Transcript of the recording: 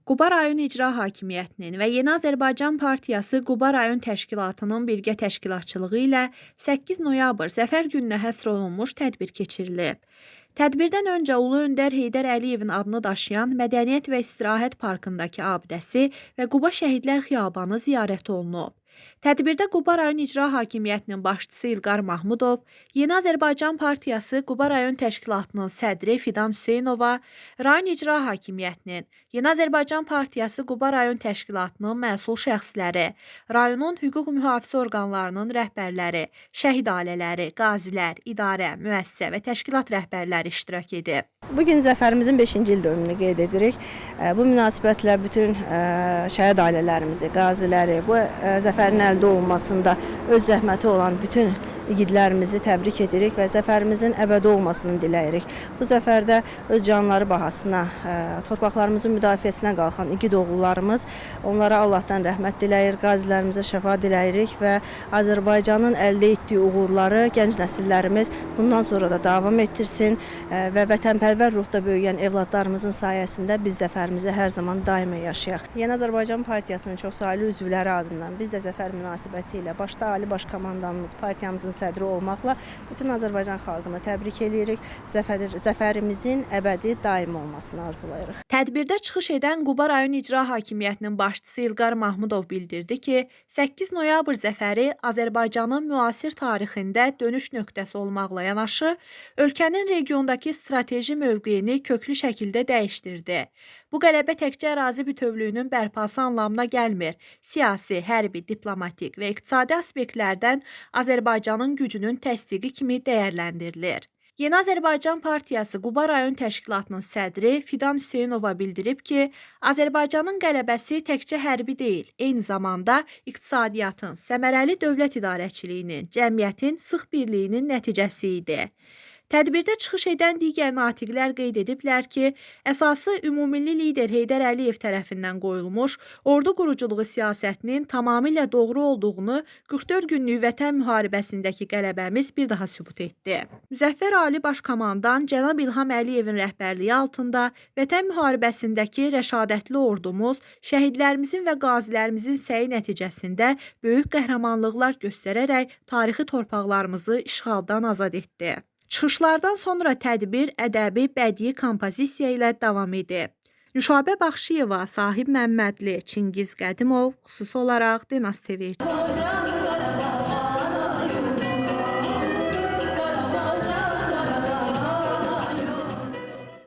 Quba rayon İcra Hakimiyyətinin və Yeni Azərbaycan Partiyası Quba rayon təşkilatının birgə təşkilatçılığı ilə 8 noyabr Zəfər gününə həsr olunmuş tədbir keçirilib. Tədbirdən öncə Ulu Öndər Heydər Əliyevin adını daşıyan Mədəniyyət və İstirahət Parkındakı abidəsi və Quba Şəhidlər Xiyabanı ziyarət olunub. Tədbirdə Quba rayon İcra Hakimiyyətinin başçısı İlqar Mahmudov, Yeni Azərbaycan Partiyası Quba rayon təşkilatının sədri Fidan Hüseynova, rayon İcra Hakimiyyətinin, Yeni Azərbaycan Partiyası Quba rayon təşkilatının məsul şəxsləri, rayonun hüquq mühafizə orqanlarının rəhbərləri, şəhid ailələri, qazilər, idarə, müəssisə və təşkilat rəhbərləri iştirak edib. Bugün zəfərimizin 5-ci il dönümünü qeyd edirik. Bu münasibətlə bütün şəhid ailələrimizi, qaziləri, bu zəfərin əldə olunmasında öz zəhməti olan bütün igidlərimizi təbrik edirik və zəfərimizin əbədi olmasını diləyirik. Bu zəfərdə öz canları bahasına, torpaqlarımızın müdafiəsinə qalxan igid oğullarımız, onlara Allahdan rəhmət diləyir, qazilərimizə şəfa diləyirik və Azərbaycanın əldə etdiyi uğurları gənc nəsillərimiz bundan sonra da davam etdirsin və vətənpərvər ruhda böyüyən evladlarımızın sayəsində biz zəfərimizi hər zaman daima yaşayaq. Yeni Azərbaycan Partiyasının çoxsaylı üzvləri adından biz də zəfər münasibəti ilə başda Ali Baş Komandanımız, partiyamızın sədri olmaqla bütün Azərbaycan xalqını təbrik edirik. Zəfərimizin əbədi daim olmasını arzulayırıq. Tədbirdə çıxış edən Quba rayon İcra Hakimiyyətinin başçısı İlqar Mahmudov bildirdi ki, 8 noyabr zəfəri Azərbaycanın müasir tarixində dönüş nöqtəsi olmaqla yanaşı, ölkənin regiondakı strateji mövqeyini köklü şəkildə dəyişdirdi. Bu qələbə təkcə ərazi bütövlüyünün bərpası anlamına gəlmir. Siyasi, hərbi, diplomatik və iqtisadi aspektlərdən Azərbaycanın gücünün təsdiqi kimi dəyərləndirilir. Yeni Azərbaycan Partiyası Quba rayon təşkilatının sədri Fidan Hüseynova bildirib ki, Azərbaycanın qələbəsi təkcə hərbi deyil, eyni zamanda iqtisadiyyatın, səmərəli dövlət idarəçiliyinin, cəmiyyətin sıx birliyinin nəticəsi idi. Tədbirdə çıxış edən digər natiqlər qeyd ediblər ki, əsası ümumilli lider Heydər Əliyev tərəfindən qoyulmuş ordu quruculuğu siyasətinin tamamilə doğru olduğunu 44 günlük vətən müharibəsindəki qələbəmiz bir daha sübut etdi. Müzəffər Ali Baş Komandan cənab İlham Əliyevin rəhbərliyi altında vətən müharibəsindəki rəşadətli ordumuz şəhidlərimizin və qazilərimizin səyi nəticəsində böyük qəhrəmanlıqlar göstərərək tarixi torpaqlarımızı işğaldan azad etdi. Çıxışlardan sonra tədbir ədəbi, bədii kompozisiya ilə davam edib. Nüşabə Baxşıyeva, Sahib Məmmədli, Çingiz Qədimov, xüsusi olaraq Dinas TV.